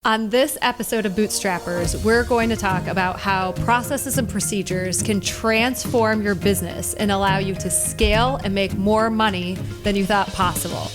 On this episode of Bootstrappers, we're going to talk about how processes and procedures can transform your business and allow you to scale and make more money than you thought possible.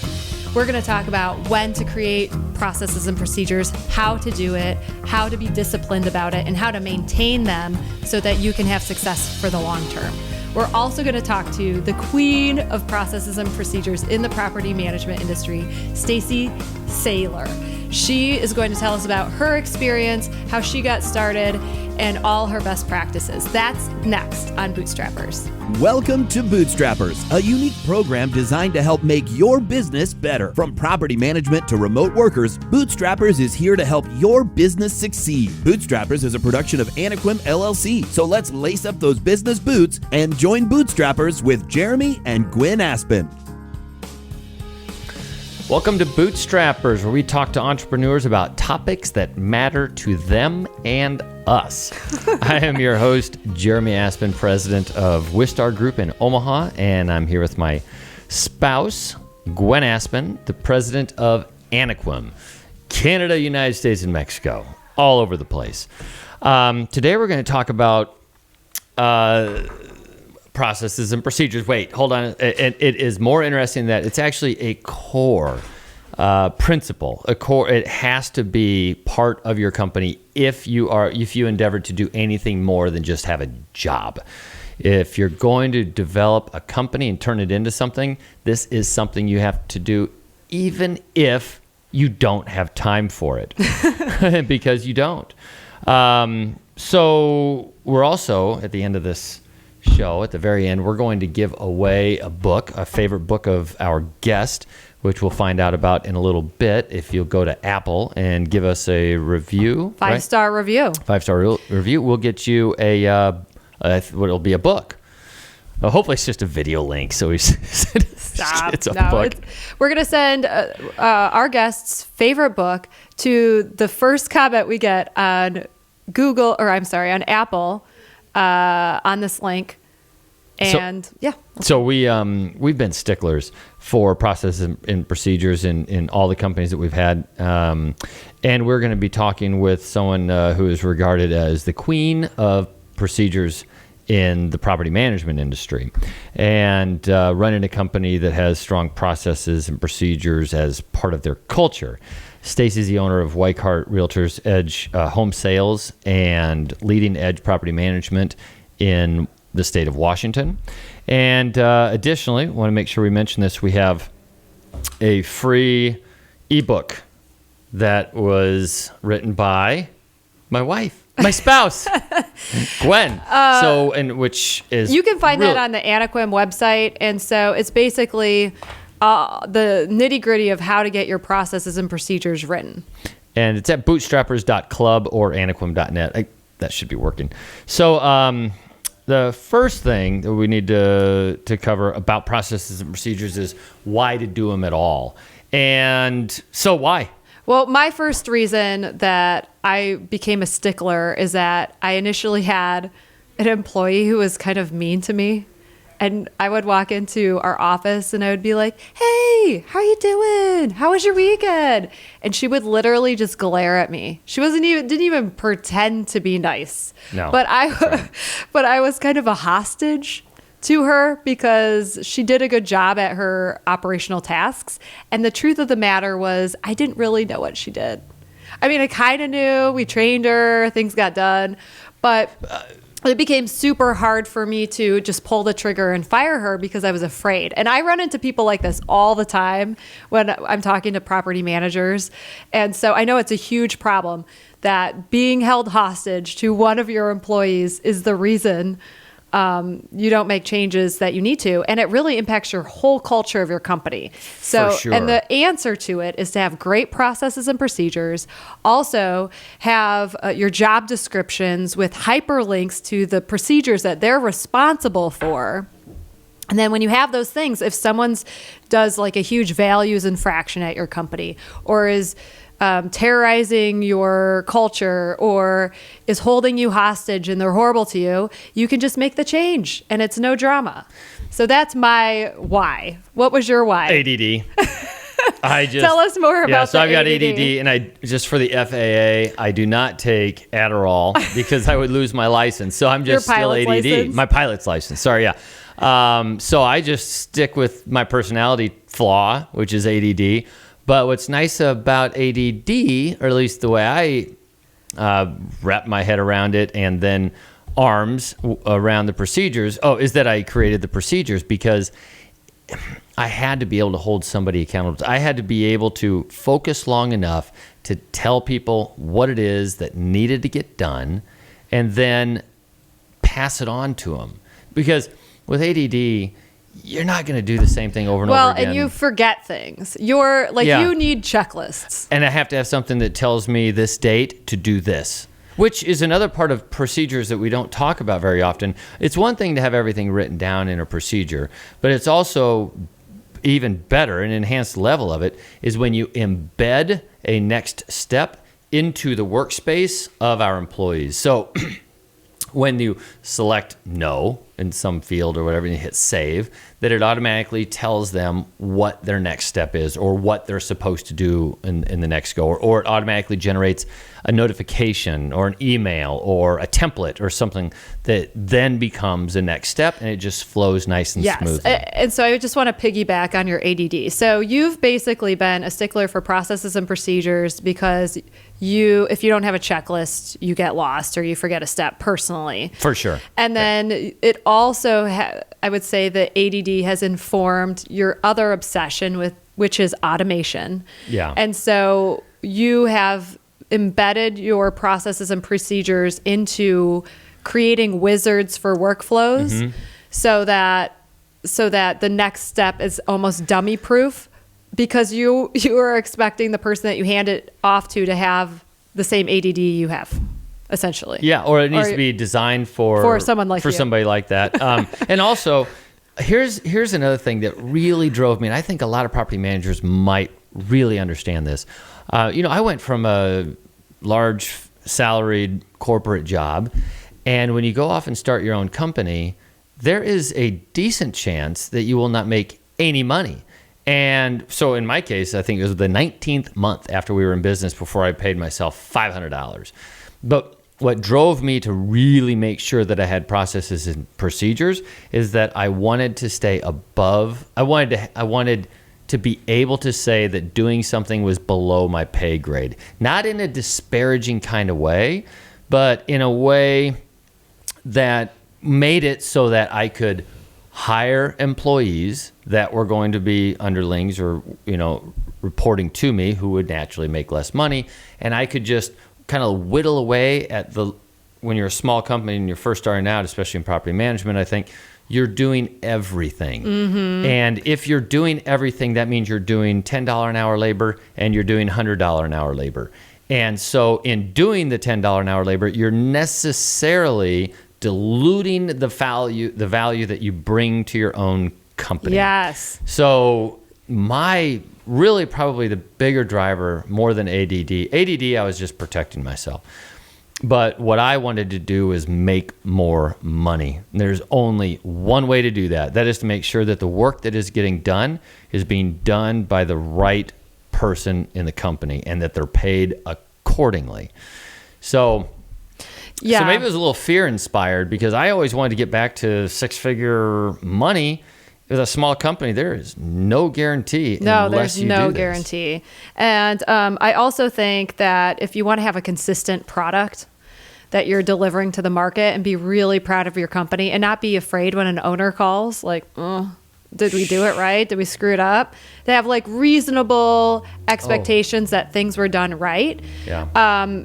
We're going to talk about when to create processes and procedures, how to do it, how to be disciplined about it, and how to maintain them so that you can have success for the long term. We're also going to talk to the queen of processes and procedures in the property management industry, Stacey Salyer. She is going to tell us about her experience, how she got started, and all her best practices. That's next on Bootstrappers. Welcome to Bootstrappers, a unique program designed to help make your business better. From property management to remote workers, Bootstrappers is here to help your business succeed. Bootstrappers is a production of Anaquim LLC, so let's lace up those business boots and join Bootstrappers with Jeremy and Gwen Aspen. Welcome to Bootstrappers, where we talk to entrepreneurs about topics that matter to them and us. I am your host, Jeremy Aspen, president of Wistar Group in Omaha, and I'm here with my spouse, Gwen Aspen, the president of Anaquim, Canada, United States, and Mexico, all over the place. Today we're going to talk about processes and procedures. Wait, hold on. It is more interesting that it's actually a core principle. It has to be part of your company if you endeavor to do anything more than just have a job. If you're going to develop a company and turn it into something, this is something you have to do, even if you don't have time for it, because you don't. So we're also at the end of this show, at the very end, we're going to give away a book, a favorite book of our guest, which we'll find out about in a little bit if you'll go to Apple and give us a review. Five-star review. 5-star review. We'll get you what'll be a book. Hopefully it's just a video link. So Stop. It's a book. We're going to send our guest's favorite book to the first comment we get on on Apple on this link. And So we've been sticklers for processes and procedures in all the companies that we've had. And we're going to be talking with someone who is regarded as the queen of procedures in the property management industry, and running a company that has strong processes and procedures as part of their culture. Stacey's the owner of Weichart Realtors Edge Home Sales and Leading Edge Property Management in the state of Washington. And additionally, want to make sure we mention this, we have a free ebook that was written by my wife, my spouse, Gwen. Which is you can find that on the Anaquim website, and so it's basically the nitty-gritty of how to get your processes and procedures written. And it's at bootstrappers.club or anaquim.net. That should be working. So the first thing that we need to cover about processes and procedures is why to do them at all. And so why? Well, my first reason that I became a stickler is that I initially had an employee who was kind of mean to me. And I would walk into our office and I would be like, "Hey, how you doing? How was your weekend?" And she would literally just glare at me. She didn't even pretend to be nice. No. But I was kind of a hostage to her because she did a good job at her operational tasks. And the truth of the matter was I didn't really know what she did. I mean, I kind of knew. We trained her. Things got done. But it became super hard for me to just pull the trigger and fire her because I was afraid. And I run into people like this all the time when I'm talking to property managers. And so I know it's a huge problem that being held hostage to one of your employees is the reason you don't make changes that you need to. And it really impacts your whole culture of your company. So, for sure. And the answer to it is to have great processes and procedures. Also have your job descriptions with hyperlinks to the procedures that they're responsible for. And then when you have those things, if someone's does like a huge values infraction at your company or is terrorizing your culture or is holding you hostage and they're horrible to you, you can just make the change and it's no drama. So that's my why. What was your why? ADD. Tell us more about so the I've got ADD. ADD, and I just for the FAA, I do not take Adderall because I would lose my license. So I'm just Your still pilot's ADD. license? My pilot's license. Sorry, yeah. So I just stick with my personality flaw, which is ADD. But what's nice about ADD, or at least the way I wrap my head around it, and then arms around the procedures, is that I created the procedures because I had to be able to hold somebody accountable. I had to be able to focus long enough to tell people what it is that needed to get done and then pass it on to them. Because with ADD, you're not going to do the same thing over and over again. Well, and you forget things. You're like, you need checklists. And I have to have something that tells me this date to do this, which is another part of procedures that we don't talk about very often. It's one thing to have everything written down in a procedure, but it's also even better, an enhanced level of it, is when you embed a next step into the workspace of our employees. So when you select no in some field or whatever, and you hit save, that it automatically tells them what their next step is or what they're supposed to do in the next go, or it automatically generates a notification or an email or a template or something that then becomes a next step, and it just flows nice and smoothly. And so I just want to piggyback on your ADD. So you've basically been a stickler for processes and procedures because if you don't have a checklist, you get lost or you forget a step personally. For sure. And then it also, I would say that ADD has informed your other obsession which is automation. Yeah. And so you have embedded your processes and procedures into creating wizards for workflows so that the next step is almost dummy proof, because you are expecting the person that you hand it off to have the same ADD you have, essentially. Yeah, or it needs to be designed for someone like you. somebody like that. And also, here's another thing that really drove me, and I think a lot of property managers might really understand this. I went from a large salaried corporate job, and when you go off and start your own company, there is a decent chance that you will not make any money. And so in my case, I think it was the 19th month after we were in business before I paid myself $500. But what drove me to really make sure that I had processes and procedures is that I wanted to stay above. I wanted to be able to say that doing something was below my pay grade, not in a disparaging kind of way, but in a way that made it so that I could hire employees that were going to be underlings or, reporting to me, who would naturally make less money. And I could just kind of whittle away at when you're a small company and you're first starting out, especially in property management, I think you're doing everything. And if you're doing everything, that means you're doing $10 an hour labor and you're doing $100 an hour labor. And so in doing the $10 an hour labor, you're necessarily diluting the value that you bring to your own company. Yes. So really probably the bigger driver, more than ADD, I was just protecting myself. But what I wanted to do is make more money. And there's only one way to do that. That is to make sure that the work that is getting done is being done by the right person in the company and that they're paid accordingly. So maybe it was a little fear inspired, because I always wanted to get back to six-figure money. With a small company, there is no guarantee. No, there's no guarantee. And I also think that if you want to have a consistent product that you're delivering to the market and be really proud of your company and not be afraid when an owner calls, like, did we do it right? Did we screw it up? They have like reasonable expectations that things were done right. Yeah.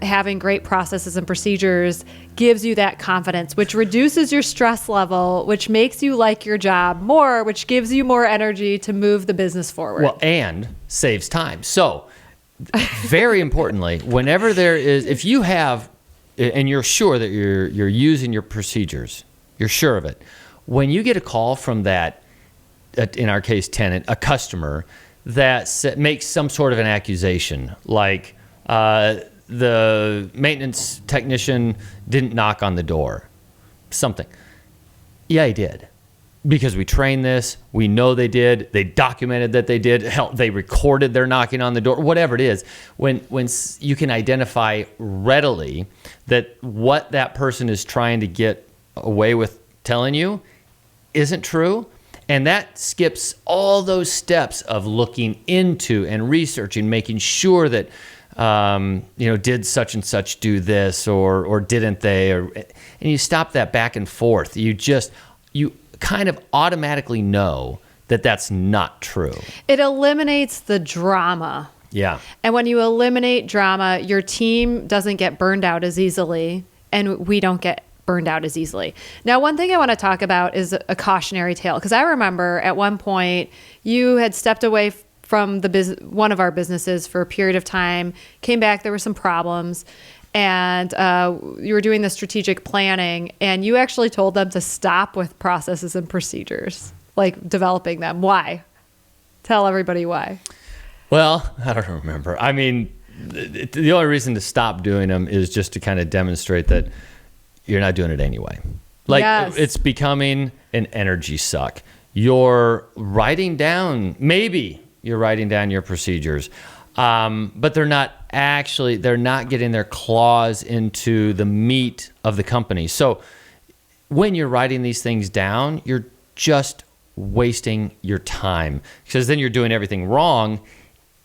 Having great processes and procedures gives you that confidence, which reduces your stress level, which makes you like your job more, which gives you more energy to move the business forward. Well, and saves time. So very importantly, whenever if you have, and you're sure that you're using your procedures, you're sure of it. When you get a call from that, in our case, tenant, a customer that makes some sort of an accusation, like the maintenance technician didn't knock on the door, something. Yeah, he did. because we trained this, we know they did, they documented that they did, hell, they recorded their knocking on the door, whatever it is, when you can identify readily that what that person is trying to get away with telling you isn't true, and that skips all those steps of looking into and researching, making sure that did such and such do this or didn't they, and you stop that back and forth. You kind of automatically know that that's not true. It eliminates the drama. Yeah. And when you eliminate drama, your team doesn't get burned out as easily, and we don't get burned out as easily. Now, one thing I want to talk about is a cautionary tale, because I remember at one point you had stepped away from one of our businesses for a period of time, came back, there were some problems, and you were doing the strategic planning, and you actually told them to stop with processes and procedures, like developing them. Why? Tell everybody why. Well, I don't remember. I mean, the only reason to stop doing them is just to kind of demonstrate that you're not doing it anyway. Like, yes. It's becoming an energy suck. You're writing down your procedures, but they're not getting their claws into the meat of the company. So when you're writing these things down, you're just wasting your time, because then you're doing everything wrong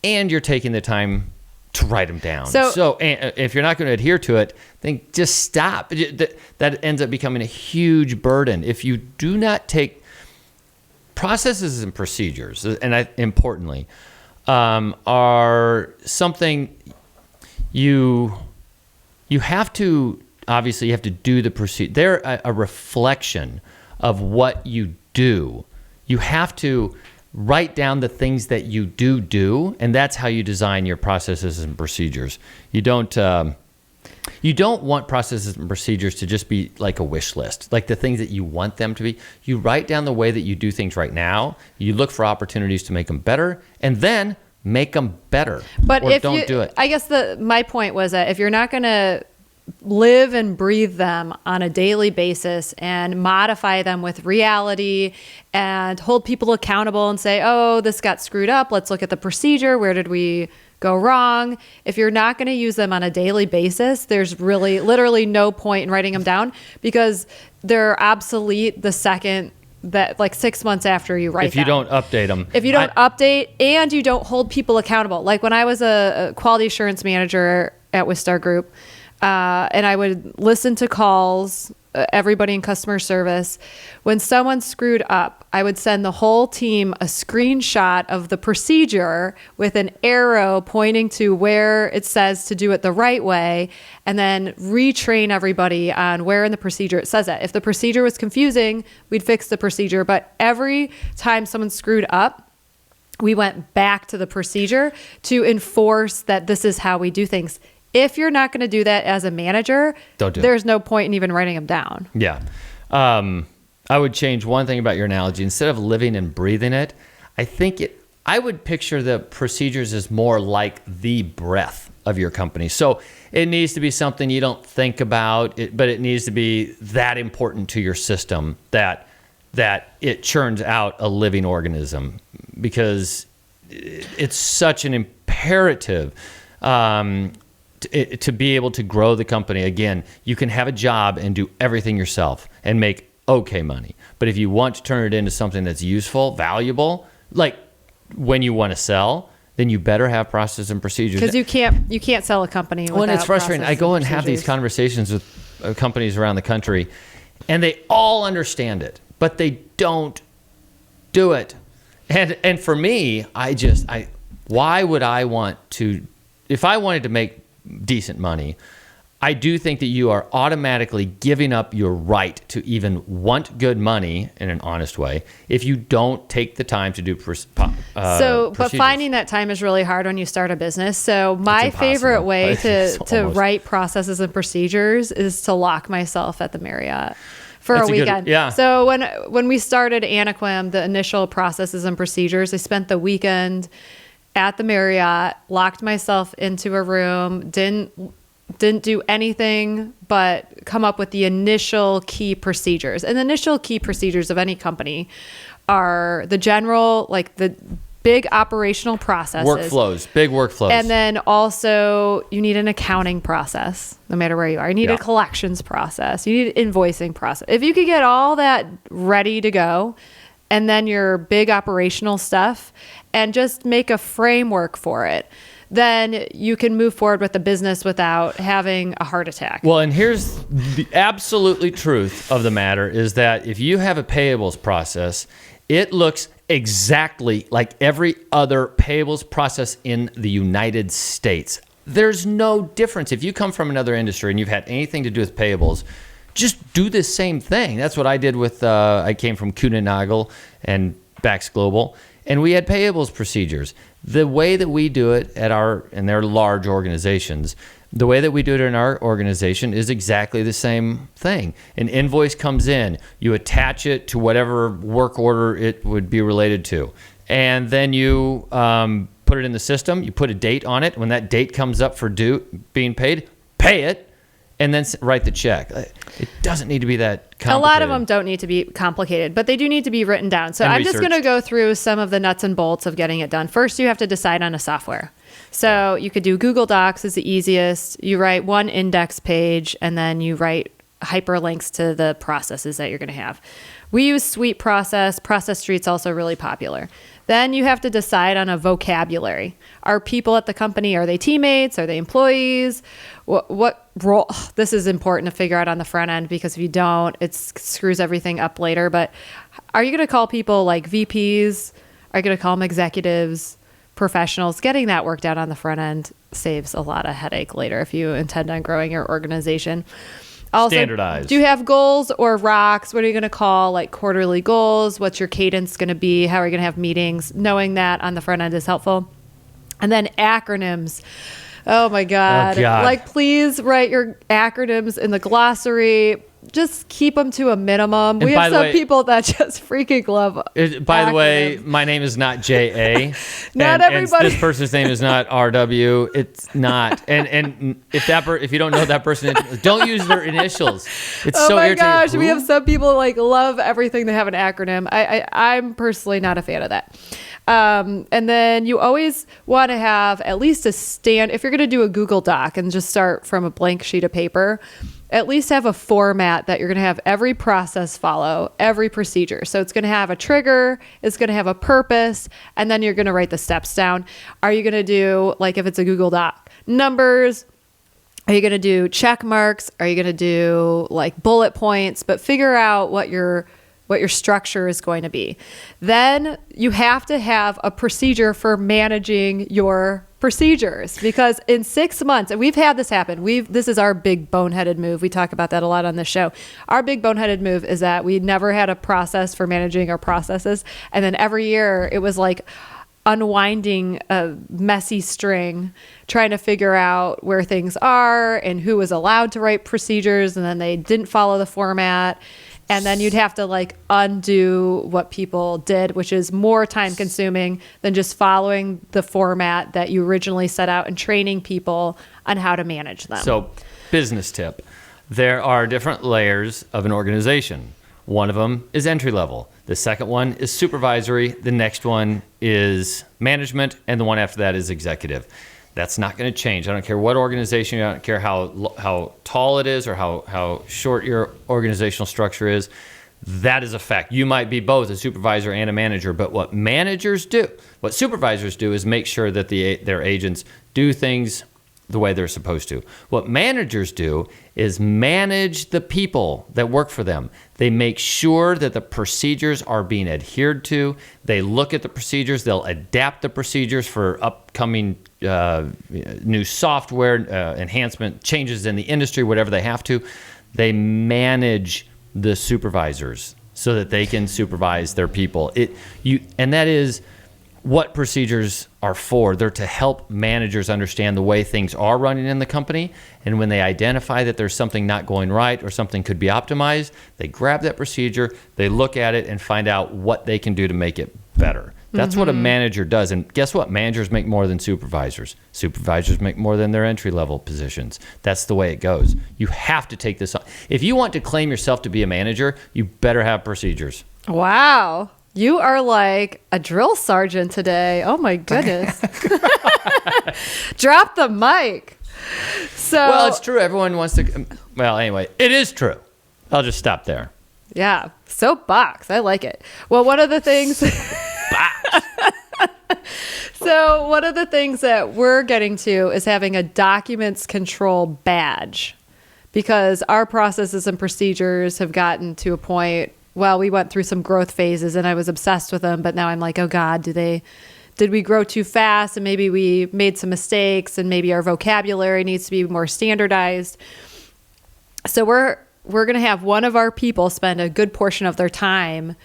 and you're taking the time to write them down. So if you're not going to adhere to it, then just stop. That ends up becoming a huge burden. If you do not take processes and procedures, and importantly, are something you have to, obviously you have to do the procedure. They're a reflection of what you do. You have to write down the things that you do, and that's how you design your processes and procedures. You don't want processes and procedures to just be like a wish list, like the things that you want them to be. You write down the way that you do things right now. You look for opportunities to make them better, and then make them better. But if don't do it. I guess my point was that if you're not going to live and breathe them on a daily basis and modify them with reality and hold people accountable and say, oh, this got screwed up, let's look at the procedure, where did we go wrong? If you're not going to use them on a daily basis, there's really literally no point in writing them down, because they're obsolete the second that, like 6 months after you write them. If you don't update them. If you don't update and you don't hold people accountable. Like when I was a quality assurance manager at Wistar Group, and I would listen to calls, everybody in customer service. When someone screwed up, I would send the whole team a screenshot of the procedure with an arrow pointing to where it says to do it the right way, and then retrain everybody on where in the procedure it says that. If the procedure was confusing, we'd fix the procedure. But every time someone screwed up, we went back to the procedure to enforce that this is how we do things. If you're not going to do that as a manager, there's no point in even writing them down. Yeah. I would change one thing about your analogy. Instead of living and breathing it, I would picture the procedures as more like the breath of your company. So it needs to be something you don't think about, but it needs to be that important to your system that it churns out a living organism, because it's such an imperative to be able to grow the company. Again, you can have a job and do everything yourself and make okay money. But if you want to turn it into something that's useful, valuable, like when you want to sell, then you better have processes and procedures. Because you can't sell a company without. Well, it's frustrating. I go and have these conversations with companies around the country, and they all understand it, but they don't do it. And for me, why would I want to? If I wanted to make decent money, I do think that you are automatically giving up your right to even want good money in an honest way if you don't take the time to do but finding that time is really hard when you start a business. So my favorite way to write processes and procedures is to lock myself at the Marriott for a weekend. So when we started Anaquim, the initial processes and procedures, I spent the weekend at the Marriott, locked myself into a room, didn't didn't do anything but come up with the initial key procedures. And the initial key procedures of any company are the general, like the big operational processes. Big workflows. And then also you need an accounting process, no matter where you are. You need a collections process. You need an invoicing process. If you could get all that ready to go, and then your big operational stuff, and just make a framework for it, then you can move forward with the business without having a heart attack. Well, and here's the absolutely truth of the matter is that if you have a payables process, it looks exactly like every other payables process in the United States. There's no difference. If you come from another industry and you've had anything to do with payables, just do the same thing. That's what I did with, I came from Kuehne+Nagel and Bax Global, and we had payables procedures. The way that we do it and they're large organizations, the way that we do it in our organization is exactly the same thing. An invoice comes in, you attach it to whatever work order it would be related to. And then you put it in the system, you put a date on it. When that date comes up for being paid, pay it, and then write the check. It doesn't need to be that complicated. A lot of them don't need to be complicated, but they do need to be written down. So I'm just going to go through some of the nuts and bolts of getting it done. First, you have to decide on a software. So you could do Google Docs is the easiest. You write one index page, and then you write hyperlinks to the processes that you're going to have. We use Suite Process. Process Street's also really popular. Then you have to decide on a vocabulary. Are people at the company, are they teammates? Are they employees? What role? This is important to figure out on the front end, because if you don't, it screws everything up later. But are you going to call people like VPs? Are you going to call them executives, professionals? Getting that worked out on the front end saves a lot of headache later if you intend on growing your organization. Also, standardized. Do you have goals or rocks? What are you going to call like quarterly goals? What's your cadence going to be? How are you going to have meetings? Knowing that on the front end is helpful. And then acronyms. Oh my God. Like, please write your acronyms in the glossary. Just keep them to a minimum. And we have some people that just freaking love by the way, my name is not J.A. Not everybody. And this person's name is not R.W. It's not. And if you don't know that person, don't use their initials. It's so irritating. Oh my gosh, we have some people like love everything that have an acronym. I'm personally not a fan of that. And then you always want to have at least if you're going to do a Google Doc and just start from a blank sheet of paper, at least have a format that you're going to have every process follow, every procedure. So it's going to have a trigger, it's going to have a purpose, and then you're going to write the steps down. Are you going to do, like if it's a Google Doc, numbers? Are you going to do check marks? Are you going to do like bullet points? But figure out what your structure is going to be. Then you have to have a procedure for managing your procedures, because in 6 months, and we've had this happen, this is our big boneheaded move. We talk about that a lot on the show. Our big boneheaded move is that we never had a process for managing our processes. And then every year it was like unwinding a messy string, trying to figure out where things are and who was allowed to write procedures, and then they didn't follow the format. And then you'd have to like undo what people did, which is more time consuming than just following the format that you originally set out and training people on how to manage them. So, business tip. There are different layers of an organization. One of them is entry level. The second one is supervisory. The next one is management. And the one after that is executive. That's not going to change. I don't care what organization, I don't care how tall it is or how short your organizational structure is. That is a fact. You might be both a supervisor and a manager, but what supervisors do is make sure that their agents do things the way they're supposed to. What managers do is manage the people that work for them. They make sure that the procedures are being adhered to. They look at the procedures. They'll adapt the procedures for upcoming new software, enhancement, changes in the industry, whatever they have to. They manage the supervisors so that they can supervise their people. And that is what procedures are for. They're to help managers understand the way things are running in the company. And when they identify that there's something not going right or something could be optimized, they grab that procedure, they look at it and find out what they can do to make it better. That's what a manager does. And guess what? Managers make more than supervisors. Supervisors make more than their entry-level positions. That's the way it goes. You have to take this on. If you want to claim yourself to be a manager, you better have procedures. Wow. You are like a drill sergeant today. Oh my goodness. Drop the mic. Well, it's true. Everyone wants to. Well, anyway, it is true. I'll just stop there. Yeah. Soapbox. I like it. Well, one of the things. So one of the things that we're getting to is having a documents control badge, because our processes and procedures have gotten to a point. Well, we went through some growth phases and I was obsessed with them, but now I'm like, oh God, did we grow too fast? And maybe we made some mistakes and maybe our vocabulary needs to be more standardized. So we're going to have one of our people spend a good portion of their time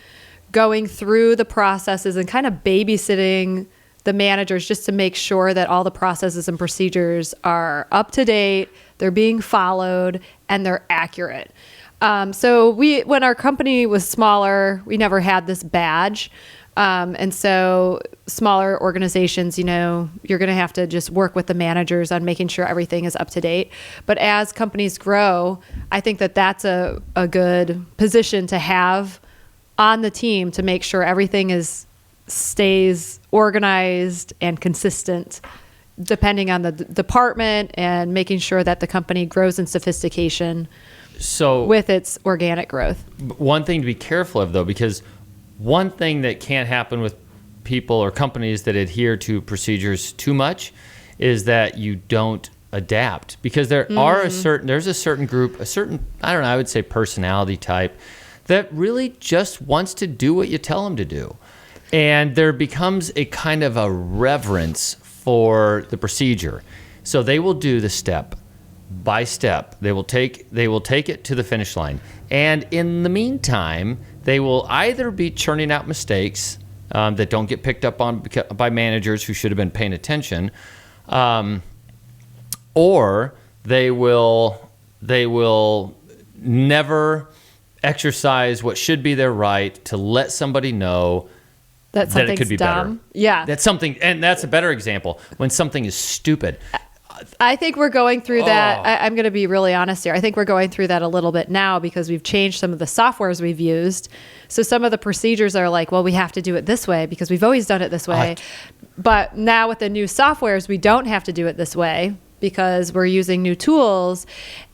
going through the processes and kind of babysitting the managers just to make sure that all the processes and procedures are up to date, they're being followed, and they're accurate. So when our company was smaller, we never had this badge. And so smaller organizations, you're going to have to just work with the managers on making sure everything is up to date. But as companies grow, I think that that's a good position to have on the team to make sure everything stays organized and consistent depending on the department, and making sure that the company grows in sophistication with its organic growth. One thing to be careful of, though, because one thing that can't happen with people or companies that adhere to procedures too much is that you don't adapt, because there's a certain group, I would say personality type that really just wants to do what you tell them to do. And there becomes a kind of a reverence for the procedure. So they will do the step by step. They will take it to the finish line. And in the meantime, they will either be churning out mistakes that don't get picked up on by managers who should have been paying attention, or they will never exercise what should be their right to let somebody know that it could be dumb. better. Yeah. That's something, and that's a better example, when something is stupid. I think we're going through that. I'm going to be really honest here. I think we're going through that a little bit now because we've changed some of the softwares we've used. So some of the procedures are like, well, we have to do it this way because we've always done it this way. But now with the new softwares, we don't have to do it this way because we're using new tools.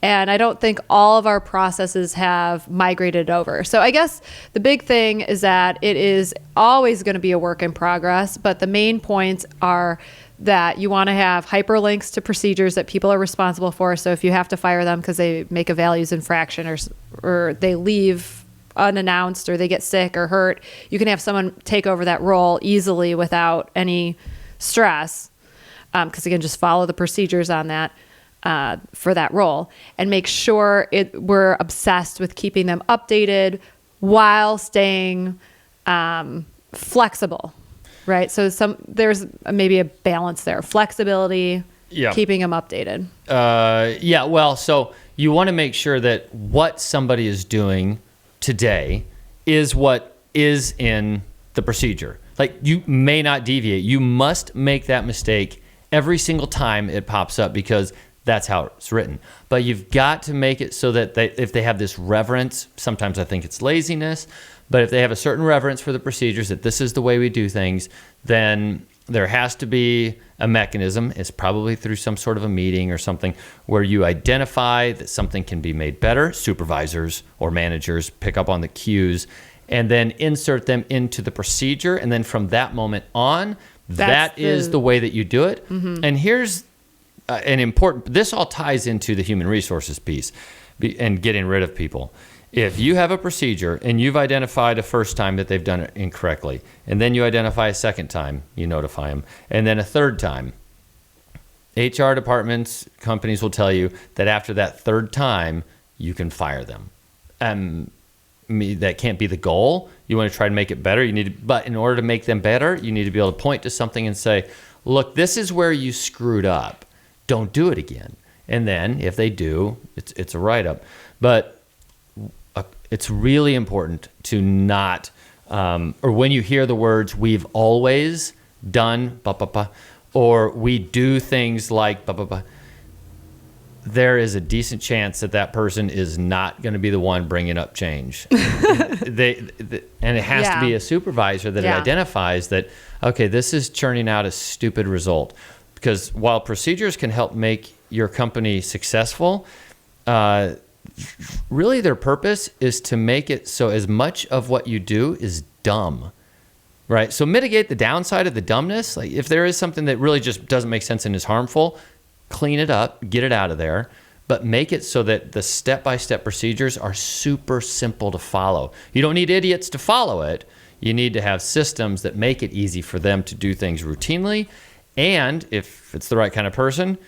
And I don't think all of our processes have migrated over. So I guess the big thing is that it is always going to be a work in progress, but the main points are that you want to have hyperlinks to procedures that people are responsible for. So if you have to fire them because they make a values infraction or they leave unannounced or they get sick or hurt, you can have someone take over that role easily without any stress. Because again, just follow the procedures on that for that role, and make sure we're obsessed with keeping them updated while staying flexible, right? So there's maybe a balance there, flexibility, keeping them updated. Well, so you want to make sure that what somebody is doing today is what is in the procedure. Like, you may not deviate. You must make that mistake every single time it pops up because that's how it's written. But you've got to make it so that if they have this reverence, sometimes I think it's laziness, but if they have a certain reverence for the procedures, that this is the way we do things, then there has to be a mechanism. It's probably through some sort of a meeting or something where you identify that something can be made better. Supervisors or managers pick up on the cues and then insert them into the procedure. And then from that moment on, that is the way that you do it. Mm-hmm. And here's this all ties into the human resources piece and getting rid of people. If you have a procedure and you've identified a first time that they've done it incorrectly, and then you identify a second time, you notify them, and then a third time, HR departments, companies will tell you that after that third time, you can fire them. That can't be the goal. You want to try to make it better. But in order to make them better, you need to be able to point to something and say, look, this is where you screwed up. Don't do it again. And then if they do, it's a write-up. But it's really important to not or when you hear the words, we've always done, or we do things like, there is a decent chance that person is not going to be the one bringing up change. And it has to be a supervisor that identifies that, okay, this is churning out a stupid result. Because while procedures can help make your company successful, really their purpose is to make it so as much of what you do is dumb. Right? So mitigate the downside of the dumbness. Like if there is something that really just doesn't make sense and is harmful, clean it up, get it out of there, but make it so that the step-by-step procedures are super simple to follow. You don't need idiots to follow it. You need to have systems that make it easy for them to do things routinely. And if it's the right kind of person,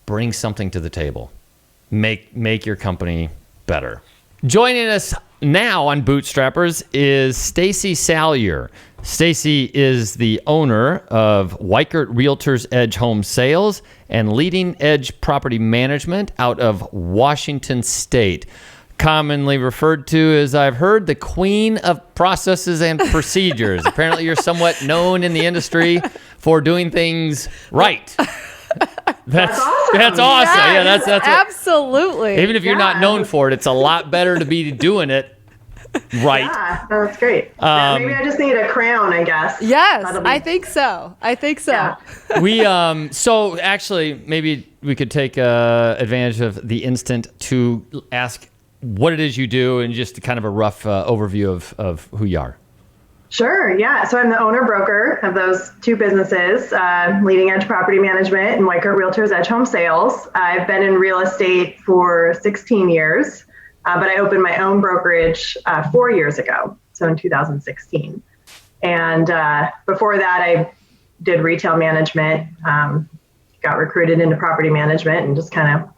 bring something to the table. Make your company better. Joining us now on Bootstrappers is Stacey Salyer. Stacey is the owner of Weichert Realtors Edge Home Sales and Leading Edge Property Management out of Washington State. Commonly referred to as, I've heard, the queen of processes and procedures. Apparently you're somewhat known in the industry for doing things right. That's awesome. Yeah, that's absolutely. Even if you're not known for it, it's a lot better to be doing it right. Yeah, that's great. Maybe I just need a crown, I guess. Yes, I think so. Yeah. We so actually maybe we could take advantage of the instant to ask what it is you do and just kind of a rough overview of who you are. Sure, yeah. So I'm the owner-broker of those two businesses, Leading Edge Property Management and Weichert Realtors Edge Home Sales. I've been in real estate for 16 years, but I opened my own brokerage 4 years ago, so in 2016. And before that, I did retail management, got recruited into property management, and just kind of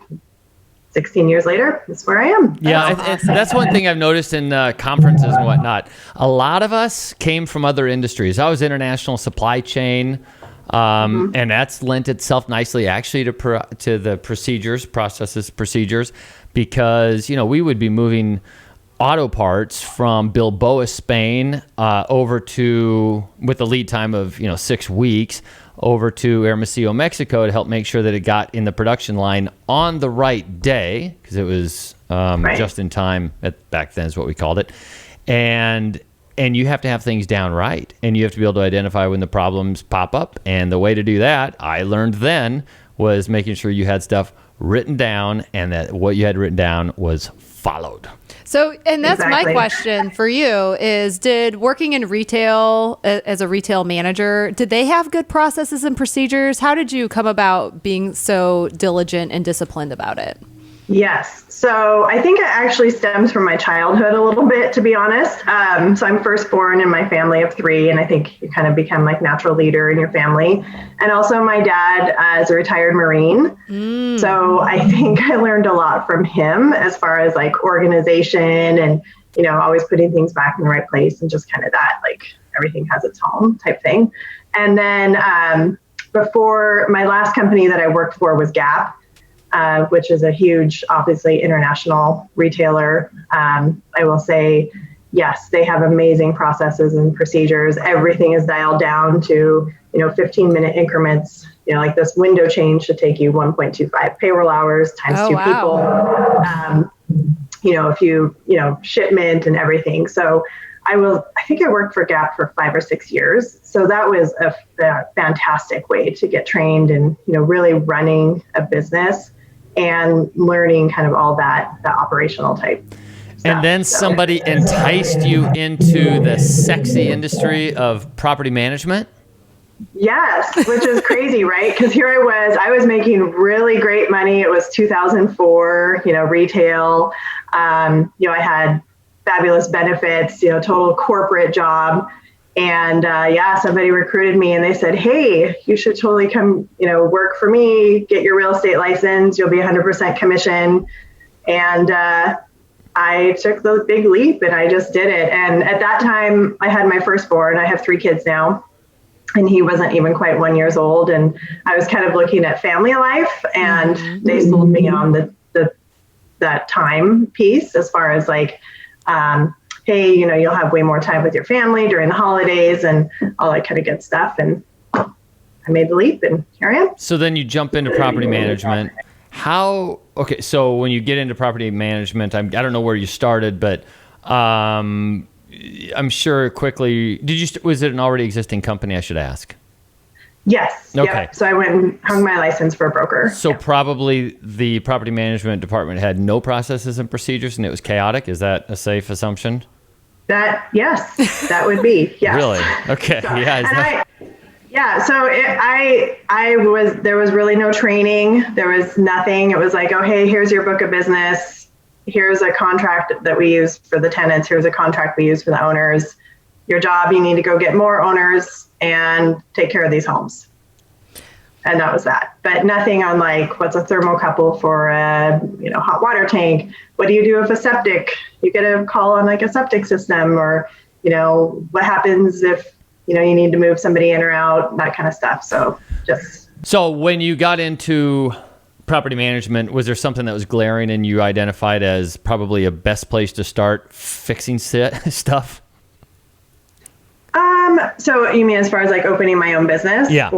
16 years later, that's where I am. Yeah, that's one thing I've noticed in conferences and whatnot. A lot of us came from other industries. I was international supply chain, and that's lent itself nicely actually to the procedures, because we would be moving auto parts from Bilbao, Spain, over to, with a lead time of 6 weeks, over to Hermosillo, Mexico, to help make sure that it got in the production line on the right day, because it was just in time back then is what we called it. And you have to have things down right, and you have to be able to identify when the problems pop up. And the way to do that, I learned then, was making sure you had stuff written down and that what you had written down was followed. So, and that's my question for you is, did working in retail as a retail manager, did they have good processes and procedures? How did you come about being so diligent and disciplined about it? Yes. So I think it actually stems from my childhood a little bit, to be honest. So I'm firstborn in my family of 3, and I think you kind of become like natural leader in your family. And also my dad is a retired Marine. So I think I learned a lot from him as far as like organization and, always putting things back in the right place and just kind of that, like everything has its home type thing. And then before my last company that I worked for was Gap. Which is a huge, obviously, international retailer. I will say, yes, they have amazing processes and procedures. Everything is dialed down to, 15-minute increments. Like this window change should take you 1.25 payroll hours times 2 people. If you, shipment and everything. So I think I worked for Gap for 5 or 6 years. So that was a fantastic way to get trained and, really running a business and learning kind of all that operational type stuff. And then somebody enticed you into the sexy industry of property management? Yes, which is crazy, right? Because here I was making really great money. It was 2004, retail. I had fabulous benefits, total corporate job. And somebody recruited me and they said, hey, you should totally come, work for me, get your real estate license. You'll be 100% commission. And I took the big leap and I just did it. And at that time I had my firstborn. I have 3 kids now, and he wasn't even quite 1 year old. And I was kind of looking at family life, and they sold me on that time piece as far as like, hey, you'll have way more time with your family during the holidays and all that kind of good stuff. And I made the leap, and here I am. So then you jump into property management. So when you get into property management, I don't know where you started, but I'm sure quickly, was it an already existing company, I should ask? Yes. Okay. Yep. So I went and hung my license for a broker. So probably the property management department had no processes and procedures and it was chaotic. Is that a safe assumption? Yes, that would be. Yes. Really? Okay. There was really no training. There was nothing. It was like, oh, hey, here's your book of business. Here's a contract that we use for the tenants. Here's a contract we use for the owners. Your job, you need to go get more owners and take care of these homes. And that was that. But nothing on like, what's a thermocouple for a hot water tank? What do you do if you get a call on like a septic system, or, what happens if, you need to move somebody in or out, that kind of stuff. So when you got into property management, was there something that was glaring and you identified as probably a best place to start fixing stuff? So you mean as far as like opening my own business? Yeah.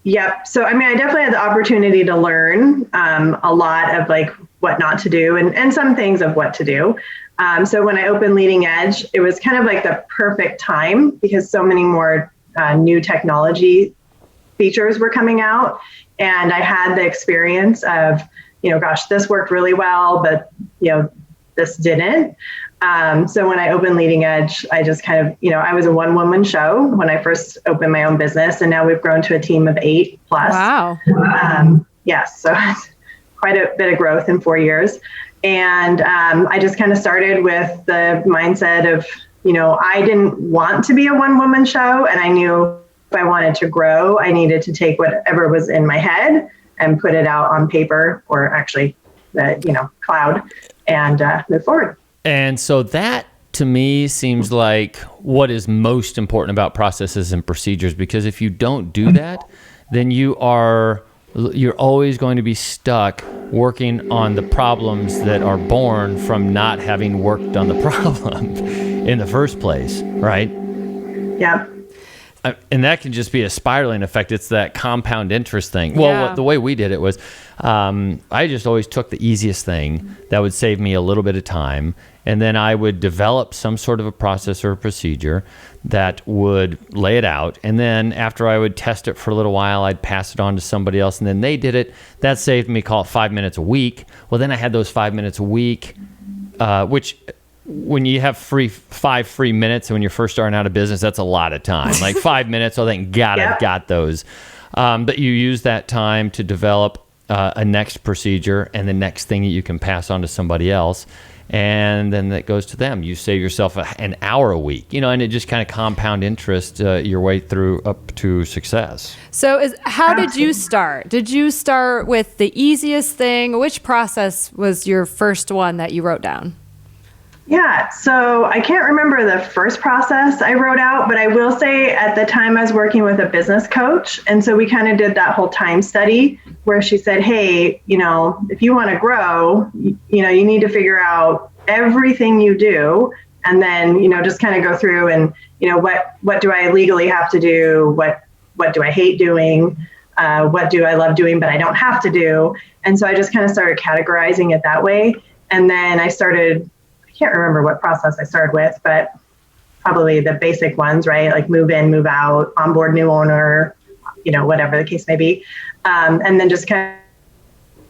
Yep. So, I definitely had the opportunity to learn a lot of like what not to do and some things of what to do. So when I opened Leading Edge, it was kind of like the perfect time because so many more new technology features were coming out. And I had the experience of, this worked really well, but, this didn't. So when I opened Leading Edge, I just kind of, I was a one-woman show when I first opened my own business, and now we've grown to a team of 8+. Wow. Yes, so quite a bit of growth in 4 years. And I just kind of started with the mindset of, I didn't want to be a one-woman show, and I knew if I wanted to grow, I needed to take whatever was in my head and put it out on paper, or actually the cloud, and move forward. And so that, to me, seems like what is most important about processes and procedures, because if you don't do that, then you're always going to be stuck working on the problems that are born from not having worked on the problem in the first place, right? Yeah. And that can just be a spiraling effect. It's that compound interest thing. Well, the way we did it was I just always took the easiest thing that would save me a little bit of time, and then I would develop some sort of a process or a procedure that would lay it out. And then after I would test it for a little while, I'd pass it on to somebody else, and then they did it. That saved me, call it 5 minutes a week. Well, then I had those 5 minutes a week, which... when you have 5 free minutes when you're first starting out a business, that's a lot of time. Like 5 minutes, oh, thank God I've got those. But you use that time to develop a next procedure and the next thing that you can pass on to somebody else. And then that goes to them. You save yourself an hour a week, and it just kind of compound interest your way through up to success. So how did you start? Did you start with the easiest thing? Which process was your first one that you wrote down? Yeah, so I can't remember the first process I wrote out, but I will say at the time I was working with a business coach. And so we kind of did that whole time study where she said, hey, if you want to grow, you need to figure out everything you do. And then, just kind of go through and, what do I legally have to do? What do I hate doing? What do I love doing, but I don't have to do? And so I just kind of started categorizing it that way. And then I can't remember what process I started with, but probably the basic ones, right? Like move in, move out, onboard new owner, whatever the case may be. And then just kind of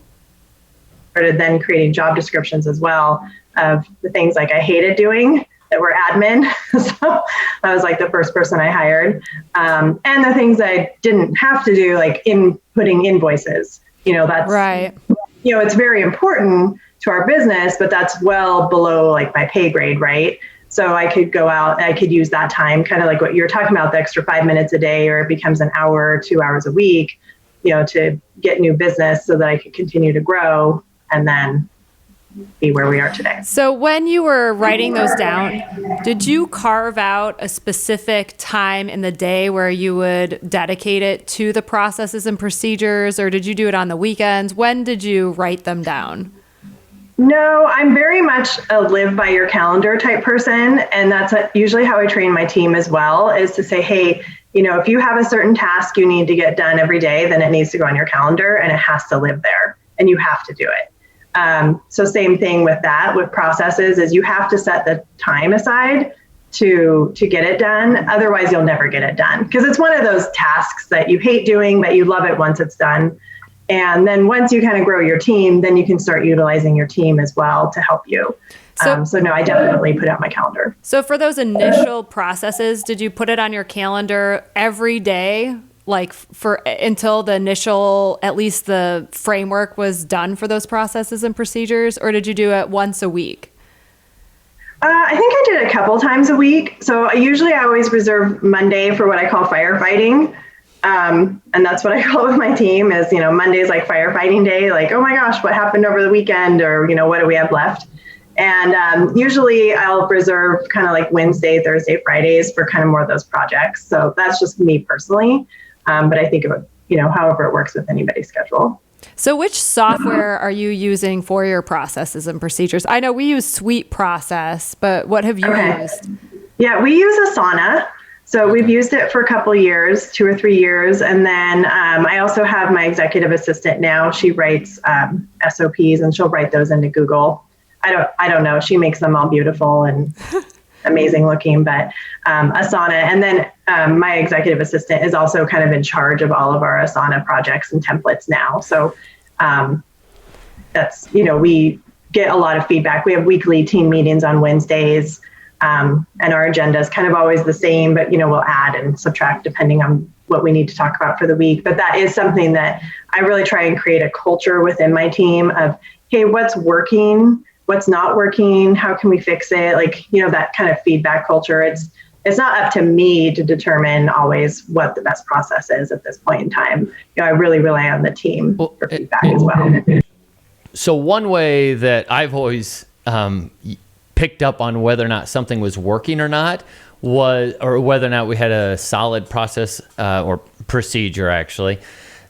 started then creating job descriptions as well of the things like I hated doing that were admin. So I was like the first person I hired. And the things I didn't have to do, like inputting invoices, that's right. It's very important to our business, but that's well below like my pay grade, right? So I could go out, I could use that time, kind of like what you're talking about, the extra 5 minutes a day, or it becomes an hour, 2 hours a week, to get new business so that I could continue to grow and then be where we are today. So when you were writing those down, did you carve out a specific time in the day where you would dedicate it to the processes and procedures, or did you do it on the weekends? When did you write them down? No, I'm very much a live by your calendar type person. And that's usually how I train my team as well, is to say, hey, if you have a certain task you need to get done every day, then it needs to go on your calendar and it has to live there and you have to do it. So same thing with that, with processes, is you have to set the time aside to get it done. Otherwise, you'll never get it done, because it's one of those tasks that you hate doing, but you love it once it's done. And then once you kind of grow your team, then you can start utilizing your team as well to help you. So no, I definitely put it on my calendar. So for those initial processes, did you put it on your calendar every day, like for until the initial, at least the framework was done for those processes and procedures, or did you do it once a week? I think I did a couple times a week. So I always reserve Monday for what I call firefighting. And that's what I call it with my team is, Monday's like firefighting day, like, oh my gosh, what happened over the weekend, or, what do we have left? And usually I'll reserve kind of like Wednesday, Thursday, Fridays for kind of more of those projects. So that's just me personally. But I think of it, however it works with anybody's schedule. So which software are you using for your processes and procedures? I know we use Suite Process, but what have you used? Yeah, we use Asana. So we've used it for a couple of years, 2 or 3 years. And then I also have my executive assistant now. She writes SOPs and she'll write those into Google. I don't know. She makes them all beautiful and amazing looking, but Asana. And then my executive assistant is also kind of in charge of all of our Asana projects and templates now. So that's, we get a lot of feedback. We have weekly team meetings on Wednesdays. And our agenda is kind of always the same, but, we'll add and subtract depending on what we need to talk about for the week. But that is something that I really try and create a culture within my team of, hey, what's working, what's not working, how can we fix it? Like, that kind of feedback culture. It's not up to me to determine always what the best process is at this point in time. I really rely on the team for feedback as well. So one way that I've always picked up on whether or not something was working or not or whether or not we had a solid process or procedure actually,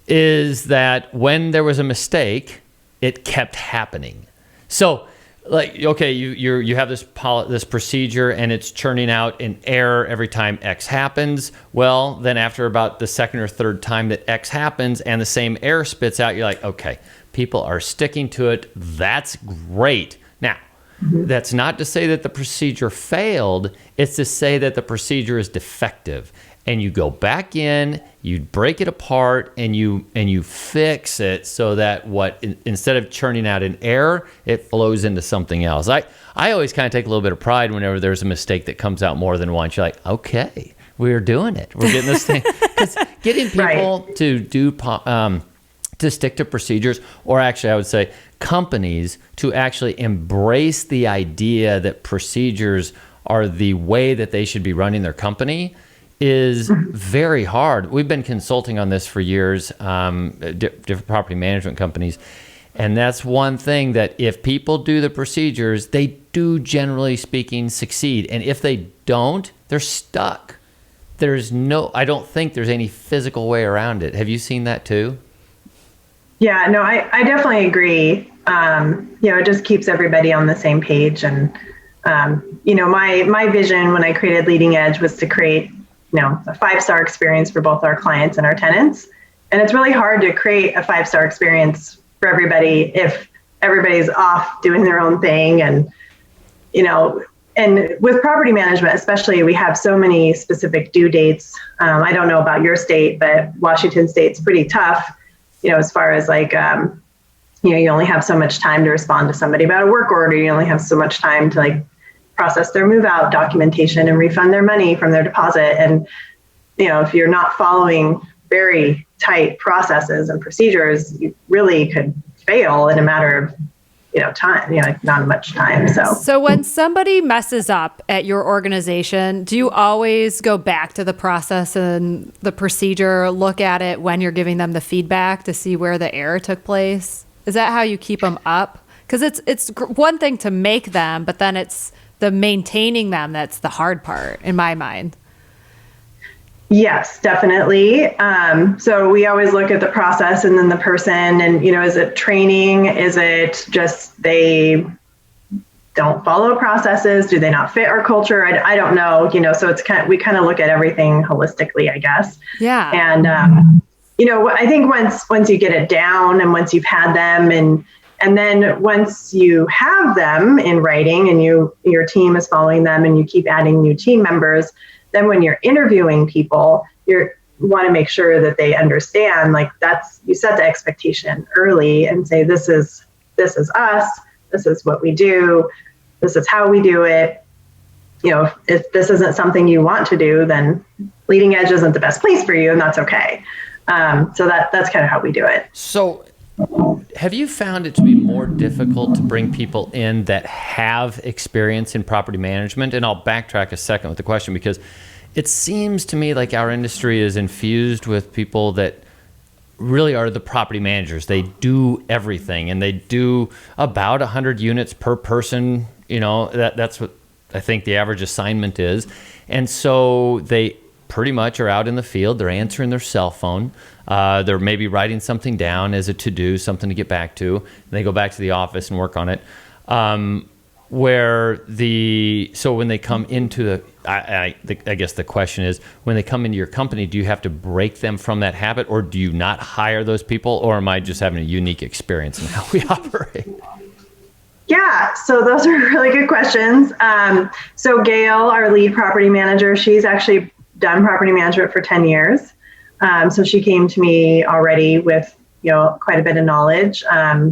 is that when there was a mistake, it kept happening. So like, okay, you have this procedure and it's churning out an error every time X happens. Well, then after about the second or third time that X happens and the same error spits out, you're like, okay, people are sticking to it. That's great. Now, that's not to say that the procedure failed. It's to say that the procedure is defective. And you go back in, you break it apart, and you fix it so that instead of churning out an error, it flows into something else. I always kind of take a little bit of pride whenever there's a mistake that comes out more than once. You're like, okay, we're doing it. We're getting this thing. 'Cause getting people to do to stick to procedures, or actually I would say companies to actually embrace the idea that procedures are the way that they should be running their company is very hard. We've been consulting on this for years, different property management companies. And that's one thing that if people do the procedures, they do generally speaking succeed. And if they don't, they're stuck. I don't think there's any physical way around it. Have you seen that too? Yeah, no, I definitely agree. It just keeps everybody on the same page. And, my vision when I created Leading Edge was to create, a 5-star experience for both our clients and our tenants. And it's really hard to create a 5-star experience for everybody if everybody's off doing their own thing. And, and with property management, especially, we have so many specific due dates. I don't know about your state, but Washington State's pretty tough. As far as like, you only have so much time to respond to somebody about a work order. You only have so much time to like process their move out documentation and refund their money from their deposit. And, if you're not following very tight processes and procedures, you really could fail in a matter of, time, not much time. So when somebody messes up at your organization, do you always go back to the process and the procedure, look at it when you're giving them the feedback to see where the error took place? Is that how you keep them up? Because it's one thing to make them, but then it's the maintaining them that's the hard part in my mind. Yes, definitely. So we always look at the process and then the person, and, is it training? Is it just they don't follow processes? Do they not fit our culture? I don't know, so it's we kind of look at everything holistically, I guess. Yeah. And, I think once you get it down and once you've had them and then once you have them in writing and your team is following them and you keep adding new team members, then when you're interviewing people, you want to make sure that they understand, like, you set the expectation early and say, this is us, this is what we do, this is how we do it. If this isn't something you want to do, then leading edge isn't the best place for you, and that's okay. So that's kind of how we do it. So have you found it to be more difficult to bring people in that have experience in property management? And I'll backtrack a second with the question, because it seems to me like our industry is infused with people that really are the property managers. They do everything, and they do about 100 units per person. That's what I think the average assignment is. And so they pretty much are out in the field. They're answering their cell phone. They're maybe writing something down as a to-do, something to get back to. And they go back to the office and work on it. So when they come into I guess the question is, when they come into your company, do you have to break them from that habit, or do you not hire those people, or am I just having a unique experience in how we operate? Yeah, so those are really good questions. So Gail, our lead property manager, she's actually done property management for 10 years. So she came to me already with, quite a bit of knowledge.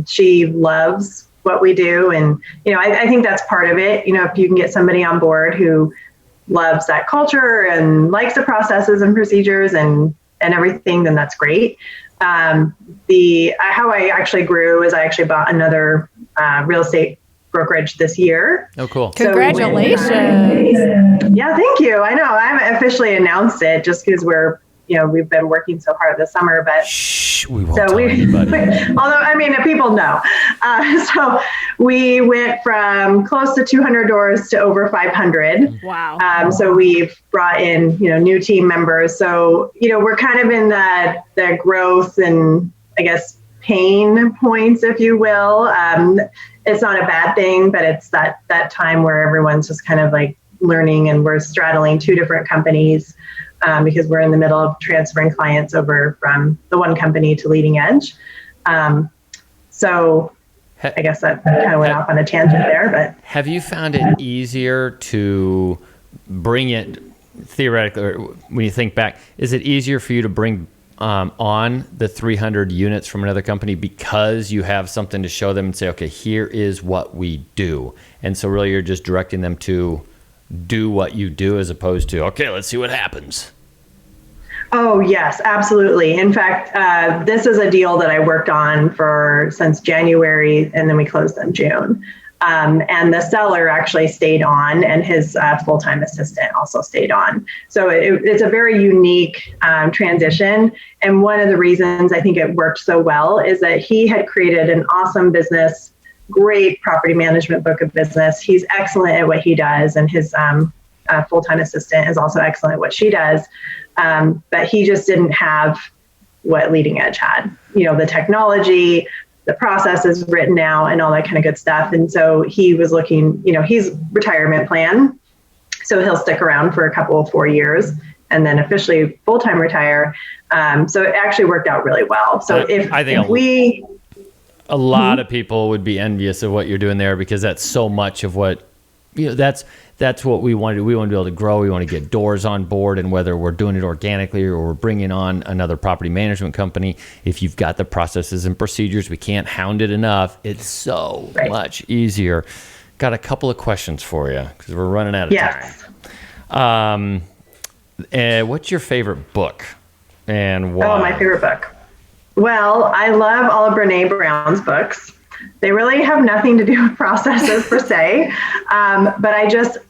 She loves what we do. And, I think that's part of it. If you can get somebody on board who loves that culture and likes the processes and procedures and everything, then that's great. How I actually grew is I actually bought another real estate brokerage this year. Oh, cool. So Congratulations. Yeah, thank you. I know I haven't officially announced it just because we've been working so hard this summer, but we won't tell anybody. Although, people know. So we went from close to 200 doors to over 500. Wow. So we've brought in, new team members. So, we're kind of in the growth and, I guess, pain points, if you will. It's not a bad thing, but it's that time where everyone's just kind of like learning, and we're straddling two different companies. Because we're in the middle of transferring clients over from the one company to Leading Edge. So I guess that kind of went off on a tangent there. But have you found it easier to bring it, theoretically, or when you think back, is it easier for you to bring on the 300 units from another company because you have something to show them and say, okay, here is what we do? And so really you're just directing them to do what you do, as opposed to, okay, let's see what happens. Oh, yes, absolutely. In fact, this is a deal that I worked on since January, and then we closed in June. And the seller actually stayed on, and his full-time assistant also stayed on. So it's a very unique transition. And one of the reasons I think it worked so well is that he had created an awesome business, great property management book of business. He's excellent at what he does, and his full-time assistant is also excellent at what she does. But he just didn't have what Leading Edge had, the technology, the process is written out, and all that kind of good stuff. And so he was looking, he's retirement plan. So he'll stick around for a couple of 4 years and then officially full-time retire. So it actually worked out really well. So a lot of people would be envious of what you're doing there, because that's so much of what, that's what we want to do. We want to be able to grow. We want to get doors on board, and whether we're doing it organically or we're bringing on another property management company, if you've got the processes and procedures, we can't hound it enough. It's so much easier. Got a couple of questions for you because we're running out of time. What's your favorite book and why? Oh, my favorite book. Well, I love all of Brene Brown's books. They really have nothing to do with processes per se, but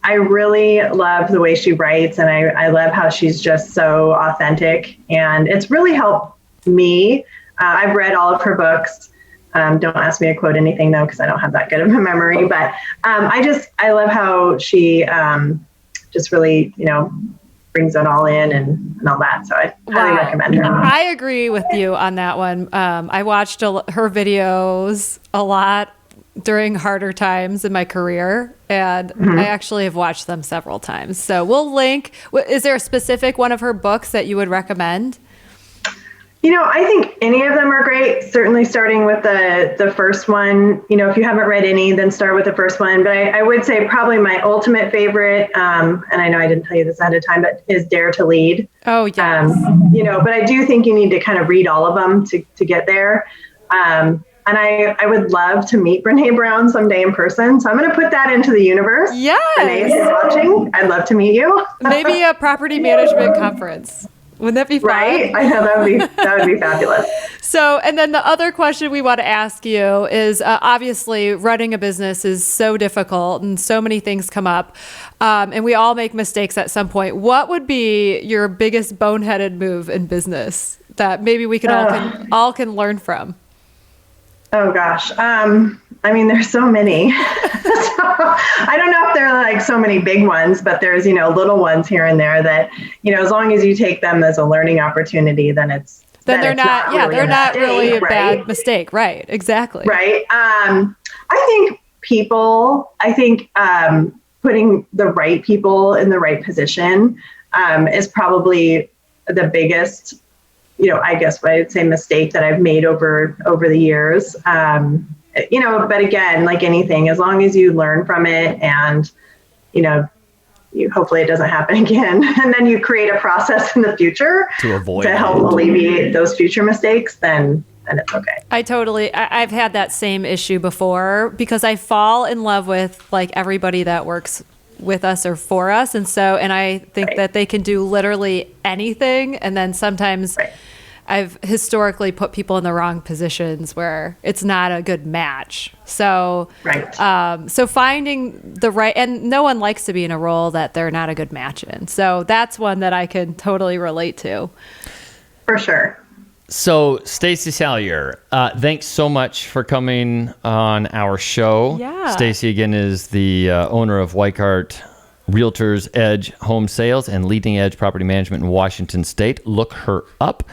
I really love the way she writes, and I love how she's just so authentic, and it's really helped me. I've read all of her books. Don't ask me to quote anything though, because I don't have that good of a memory, but I love how she just really, brings it all in and all that. So I highly recommend her. I agree with you on that one. I watched her videos a lot during harder times in my career, and I actually have watched them several times. So we'll link. Is there a specific one of her books that you would recommend? I think any of them are great. Certainly starting with the first one. If you haven't read any, then start with the first one. But I would say probably my ultimate favorite, and I know I didn't tell you this ahead of time, but is Dare to Lead. Oh, yes. But I do think you need to kind of read all of them to get there. And I would love to meet Brene Brown someday in person. So I'm going to put that into the universe. Yes. Brene, if you're watching, I'd love to meet you. Maybe a property management conference. Wouldn't that be fun? Right? I know that would be fabulous. So, and then the other question we want to ask you is, obviously running a business is so difficult and so many things come up, and we all make mistakes at some point. What would be your biggest boneheaded move in business that maybe we all can learn from? Oh gosh. There's so many. So, I don't know if there are like so many big ones, but there's, little ones here and there that, as long as you take them as a learning opportunity, then they're not really a bad mistake. Right. Exactly. Right. I think putting the right people in the right position, is probably the biggest, I guess what I'd say mistake that I've made over the years. But again, like anything, as long as you learn from it and, hopefully it doesn't happen again. And then you create a process in the future to help alleviate those future mistakes, then it's okay. I've had that same issue before because I fall in love with like everybody that works with us or for us. And I think that they can do literally anything. And then sometimes I've historically put people in the wrong positions where it's not a good match. So, so finding the right, and no one likes to be in a role that they're not a good match in. So that's one that I can totally relate to. For sure. So Stacey Salyer, thanks so much for coming on our show. Yeah. Stacey, again, is the owner of Weikart Realtors Edge Home Sales and Leading Edge Property Management in Washington State. Look her up.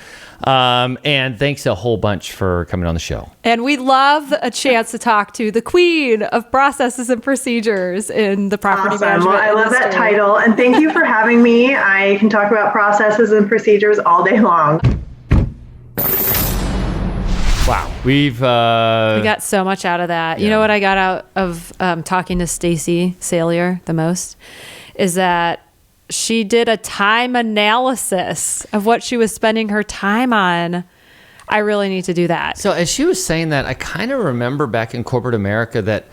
And thanks a whole bunch for coming on the show. And we love a chance to talk to the queen of processes and procedures in the property management industry. I love that title. And thank you for having me. I can talk about processes and procedures all day long. Wow. We got so much out of that. Yeah. You know what I got out of talking to Stacey Salyer the most is that she did a time analysis of what she was spending her time on. I really need to do that. So as she was saying that, I kind of remember back in corporate America that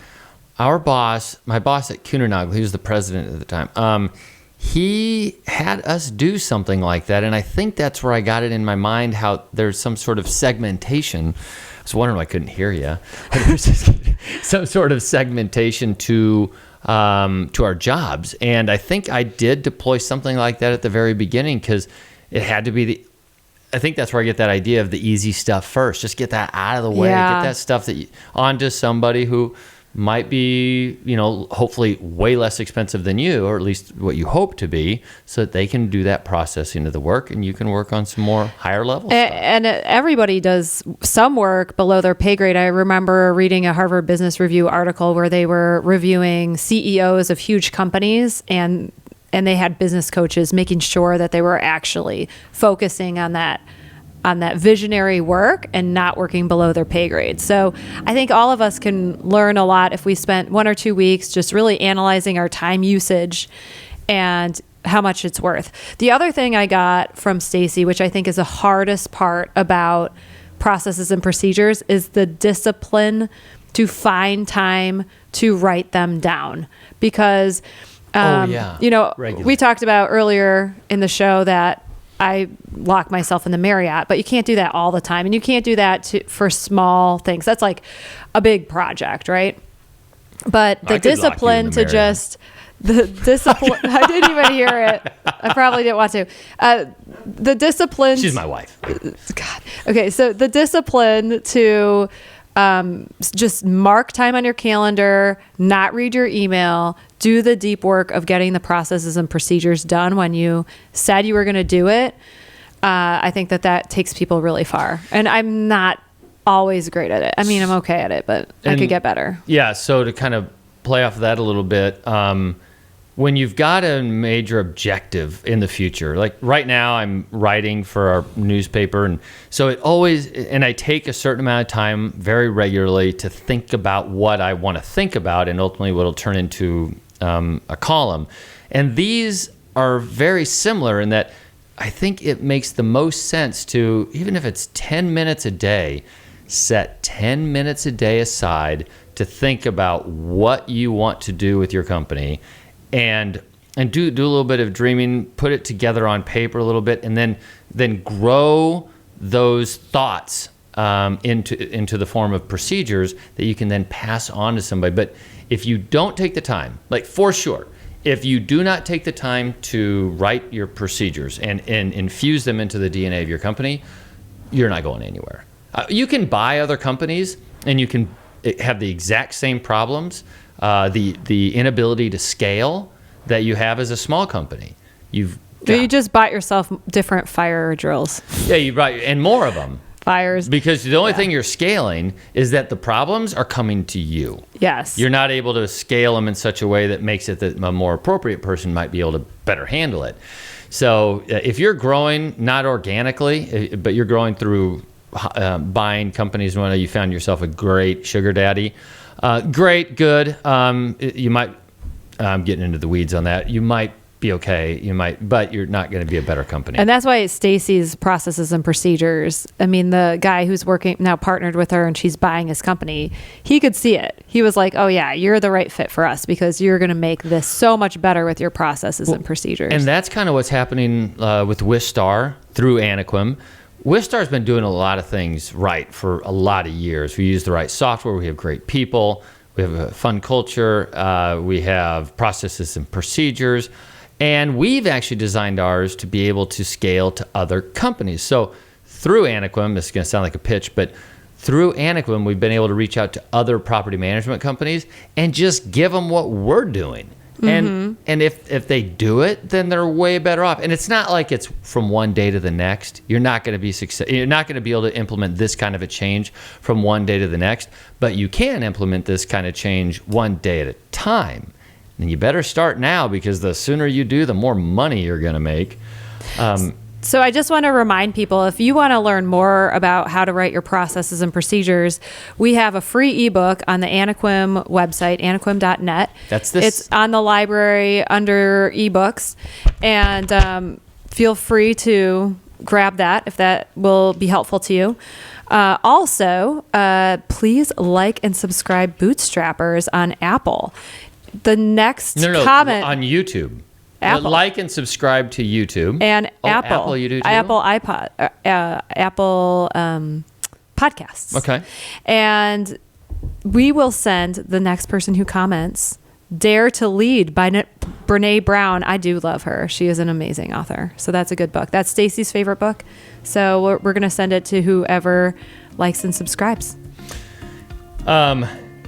my boss at Kuehne+Nagel, he was the president at the time, he had us do something like that. And I think that's where I got it in my mind, how there's some sort of segmentation. I was wondering why I couldn't hear you. There's just some sort of segmentation to our jobs. And I think I did deploy something like that at the very beginning because it had to be I think that's where I get that idea of the easy stuff first. Just get that out of the way. Yeah. Get that stuff onto somebody who might be, hopefully way less expensive than you, or at least what you hope to be, so that they can do that processing of the work and you can work on some more higher level stuff. And everybody does some work below their pay grade. I remember reading a Harvard Business Review article where they were reviewing CEOs of huge companies and they had business coaches making sure that they were actually focusing on that visionary work and not working below their pay grade. So I think all of us can learn a lot if we spent 1 or 2 weeks just really analyzing our time usage and how much it's worth. The other thing I got from Stacey, which I think is the hardest part about processes and procedures, is the discipline to find time to write them down. Because, regularly. We talked about earlier in the show that I lock myself in the Marriott, but you can't do that all the time. And you can't do that for small things. That's like a big project, right? But the discipline to just, the discipline, I didn't even hear it. I probably didn't want to. The discipline. She's my wife. God. Okay. So the discipline to just mark time on your calendar, not read your email, do the deep work of getting the processes and procedures done when you said you were going to do it. I think that takes people really far. And I'm not always great at it. I mean, I'm okay at it, but I could get better. Yeah. So to kind of play off of that a little bit, when you've got a major objective in the future, like right now I'm writing for our newspaper, and so I take a certain amount of time very regularly to think about what I want to think about, and ultimately what will turn into a column. And these are very similar in that I think it makes the most sense to, even if it's 10 minutes a day, set 10 minutes a day aside to think about what you want to do with your company, and do a little bit of dreaming, put it together on paper a little bit, and then grow those thoughts into the form of procedures that you can then pass on to somebody. But if you don't take the time, like for sure, if you do not take the time to write your procedures and infuse them into the DNA of your company, you're not going anywhere. You can buy other companies and you can have the exact same problems, the inability to scale that you have as a small company. You just bought yourself different fire drills. Yeah, you bought, and more of them. Fires. Because the only thing you're scaling is that the problems are coming to you. Yes. You're not able to scale them in such a way that makes it that a more appropriate person might be able to better handle it. So if you're growing, not organically, but you're growing through buying companies, when you found yourself a great sugar daddy, great, good. You might, I'm getting into the weeds on that. You might be okay. You might, but you're not going to be a better company. And that's why Stacey's processes and procedures. I mean, the guy who's working now partnered with her and she's buying his company, he could see it. He was like, oh yeah, you're the right fit for us because you're going to make this so much better with your processes and procedures. And that's kind of what's happening with Wistar through Anaquim. Wistar's been doing a lot of things right for a lot of years. We use the right software. We have great people. We have a fun culture. We have processes and procedures. And we've actually designed ours to be able to scale to other companies. So through Anaquim, this is going to sound like a pitch, but through Anaquim, we've been able to reach out to other property management companies and just give them what we're doing. Mm-hmm. And if they do it, then they're way better off. And it's not like it's from one day to the next. You're not going to be You're not going to be able to implement this kind of a change from one day to the next. But you can implement this kind of change one day at a time. And you better start now, because the sooner you do, the more money you're going to make. So I just want to remind people, if you want to learn more about how to write your processes and procedures, we have a free ebook on the Anaquim website, anaquim.net. That's this. It's on the library under ebooks. And feel free to grab that if that will be helpful to you. Also, please like and subscribe Bootstrappers on Apple. The next comment on YouTube. Apple. Like and subscribe to YouTube and Apple. Apple, you do too? Apple iPod, Apple podcasts. Okay. And we will send the next person who comments "Dare to Lead" by Brené Brown. I do love her. She is an amazing author. So that's a good book. That's Stacey's favorite book. So we're going to send it to whoever likes and subscribes.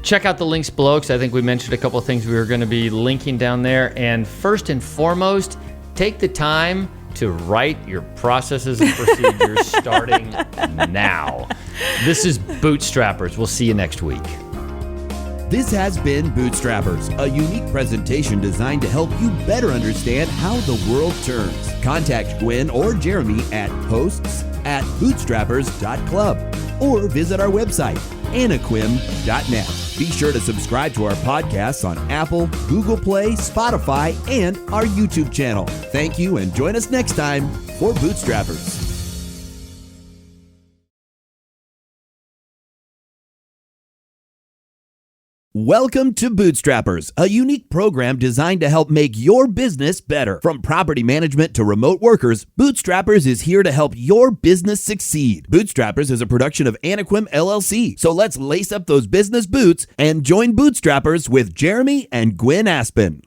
Check out the links below, because I think we mentioned a couple of things we were going to be linking down there. And first and foremost, take the time to write your processes and procedures starting now. This is Bootstrappers. We'll see you next week. This has been Bootstrappers, a unique presentation designed to help you better understand how the world turns. Contact Gwen or Jeremy at hosts@bootstrappers.club or visit our website, anaquim.net. Be sure to subscribe to our podcasts on Apple, Google Play, Spotify, and our YouTube channel. Thank you, and join us next time for Bootstrappers. Welcome to Bootstrappers, a unique program designed to help make your business better. From property management to remote workers, Bootstrappers is here to help your business succeed. Bootstrappers is a production of Anaquim LLC, so let's lace up those business boots and join Bootstrappers with Jeremy and Gwen Aspen.